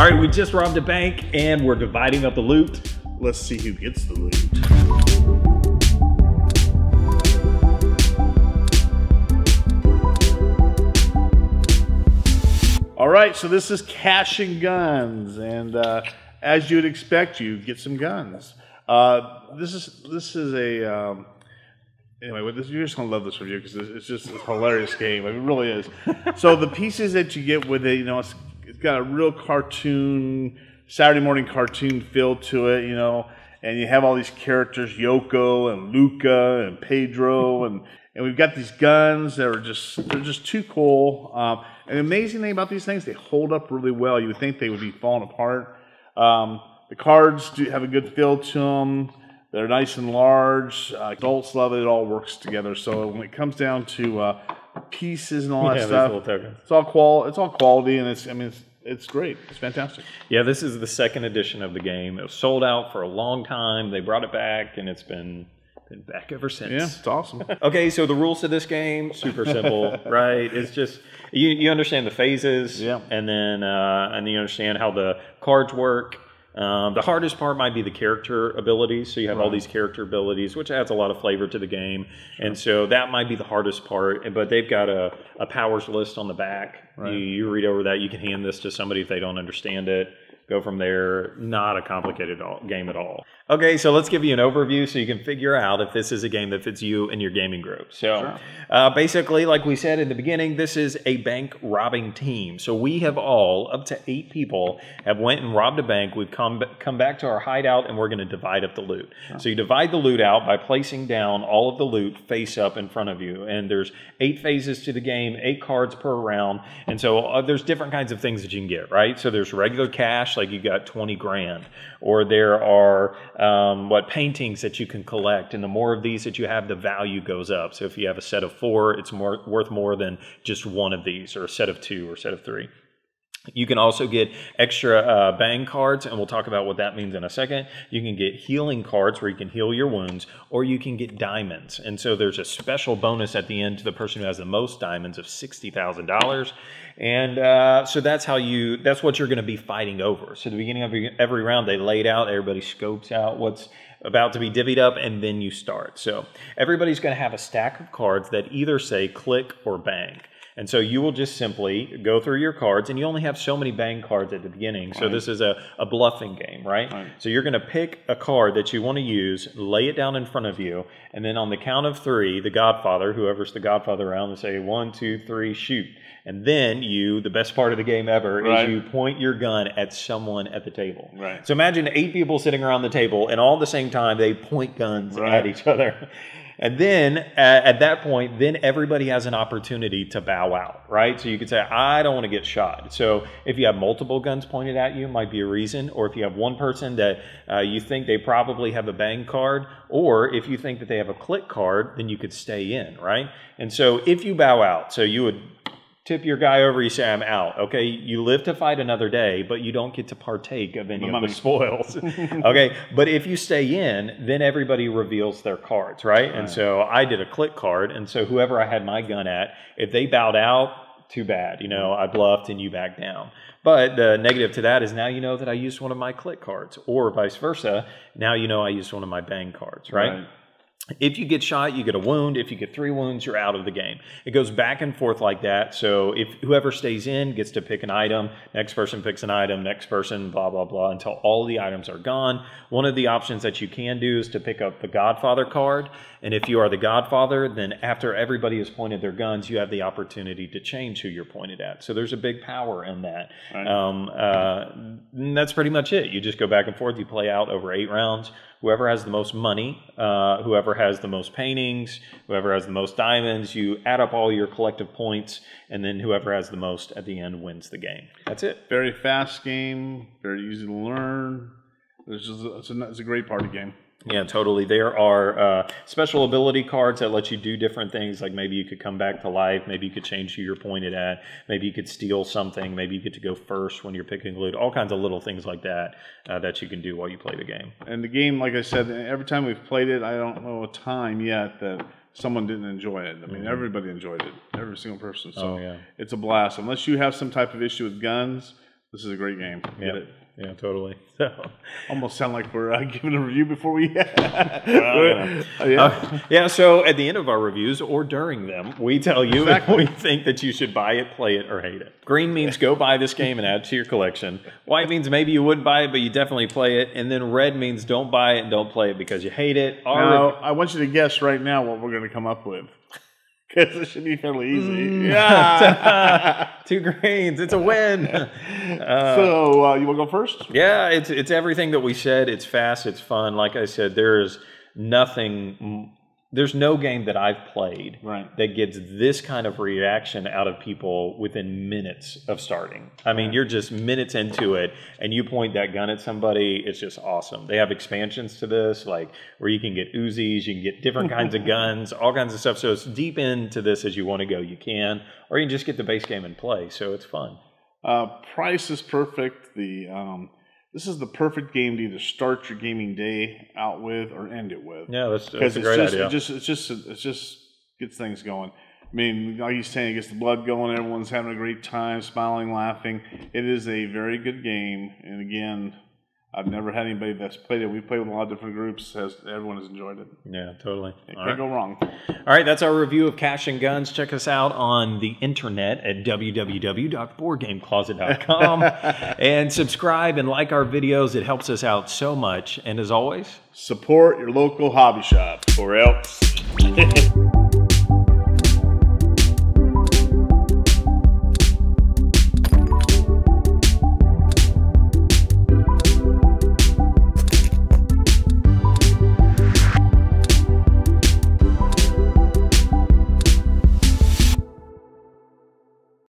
All right, we just robbed a bank and we're dividing up the loot. Let's see who gets the loot. All right, so this is Cash and Guns, and as you'd expect, you get some guns. This is a anyway. You're just gonna love this review because it's just a hilarious game. It really is. So the pieces that you get with it, you know, it's got a real cartoon, Saturday morning cartoon feel to it, you know, and you have all these characters, Yoko and Luca and Pedro, and we've got these guns that are they're just too cool. And the amazing thing about these things, they hold up really well. You would think they would be falling apart. The cards do have a good feel to them. They're nice and large. Adults love it. It all works together. So when it comes down to pieces and all that stuff, it's all quality, and it's great. It's fantastic. Yeah, this is the second edition of the game. It was sold out for a long time. They brought it back, and it's been back ever since. Yeah, it's awesome. Okay, so the rules to this game, super simple, right? It's just, you understand the phases, yeah, and then you understand how the cards work. The hardest part might be the character abilities. So you have all these character abilities, which adds a lot of flavor to the game. Sure. And so that might be the hardest part. But they've got a powers list on the back. Right. You read over that. You can hand this to somebody if they don't understand it. Go from there. Not a complicated game at all. Okay, so let's give you an overview so you can figure out if this is a game that fits you and your gaming group. So basically, like we said in the beginning, this is a bank robbing team. So we have all, up to 8 people, have went and robbed a bank. We've come back to our hideout, and we're going to divide up the loot. Sure. So you divide the loot out by placing down all of the loot face up in front of you. And there's 8 phases to the game, 8 cards per round. And so there's different kinds of things that you can get, right? So there's regular cash, like you got 20 grand. Or there are paintings that you can collect, and the more of these that you have, the value goes up. So if you have a set of 4, it's worth more than just one of these, or a set of 2, or a set of 3. You can also get extra bang cards, and we'll talk about what that means in a second. You can get healing cards where you can heal your wounds, or you can get diamonds. And so there's a special bonus at the end to the person who has the most diamonds of $60,000. And so that's what you're going to be fighting over. So at the beginning of every round, they laid out, everybody scopes out what's about to be divvied up, and then you start. So everybody's going to have a stack of cards that either say click or bang. And so you will just simply go through your cards, and you only have so many bang cards at the beginning. So this is a bluffing game, right? So you're going to pick a card that you want to use, lay it down in front of you, and then on the count of 3, the Godfather, whoever's the Godfather around, will say 1, 2, 3, shoot. And then the best part of the game ever, is you point your gun at someone at the table. Right. So imagine 8 people sitting around the table, and all at the same time, they point guns at each other. And then at that point, then everybody has an opportunity to bow out, right? So you could say, I don't want to get shot. So if you have multiple guns pointed at you, might be a reason. Or if you have one person that you think they probably have a bang card, or if you think that they have a click card, then you could stay in, right? And so if you bow out, so you would tip your guy over, you say, I'm out. Okay, you live to fight another day, but you don't get to partake of any of the spoils. Okay, but if you stay in, then everybody reveals their cards, right? And so I did a click card, and so whoever I had my gun at, if they bowed out, too bad. You know, I bluffed and you back down. But the negative to that is now you know that I used one of my click cards, or vice versa. Now you know I used one of my bang cards, right? If you get shot, you get a wound. If you get 3 wounds, you're out of the game. It goes back and forth like that. So if whoever stays in gets to pick an item, next person picks an item, next person, blah, blah, blah, until all the items are gone. One of the options that you can do is to pick up the Godfather card. And if you are the Godfather, then after everybody has pointed their guns, you have the opportunity to change who you're pointed at. So there's a big power in that. And that's pretty much it. You just go back and forth. You play out over 8 rounds. Whoever has the most money, whoever has the most paintings, whoever has the most diamonds, you add up all your collective points, and then whoever has the most at the end wins the game. That's it. Very fast game, very easy to learn. It's a great party game. Yeah, totally. There are special ability cards that let you do different things, like maybe you could come back to life, maybe you could change who you're pointed at, maybe you could steal something, maybe you get to go first when you're picking loot, all kinds of little things like that that you can do while you play the game. And the game, like I said, every time we've played it, I don't know a time yet that someone didn't enjoy it. I mean, everybody enjoyed it, every single person. So it's a blast. Unless you have some type of issue with guns, This is a great game. Get it? Yeah, totally. So, almost sound like we're giving a review before we. Yeah. So at the end of our reviews or during them, we tell you if we think that you should buy it, play it, or hate it. Green means go buy this game and add it to your collection. White means maybe you wouldn't buy it, but you definitely play it. And then red means don't buy it and don't play it because you hate it. Now, I want you to guess right now what we're going to come up with. Because it should be fairly easy. Two greens. It's a win. So you want to go first? Yeah, it's everything that we said. It's fast. It's fun. Like I said, there's no game that I've played that gets this kind of reaction out of people within minutes of starting. I mean, you're just minutes into it, and you point that gun at somebody. It's just awesome. They have expansions to this, like where you can get Uzis, you can get different kinds of guns, all kinds of stuff. So it's deep into this as you want to go. You can, or you can just get the base game and play. So it's fun. Price is perfect. This is the perfect game to either start your gaming day out with or end it with. Yeah, that's a great idea. It just gets things going. I mean, like you're saying, it gets the blood going. Everyone's having a great time, smiling, laughing. It is a very good game. And again, I've never had anybody that's played it. We've played with a lot of different groups. Everyone has enjoyed it. Yeah, totally. Can't go wrong. All right, that's our review of Cash and Guns. Check us out on the internet at www.boardgamecloset.com and subscribe and like our videos. It helps us out so much. And as always, support your local hobby shop or else.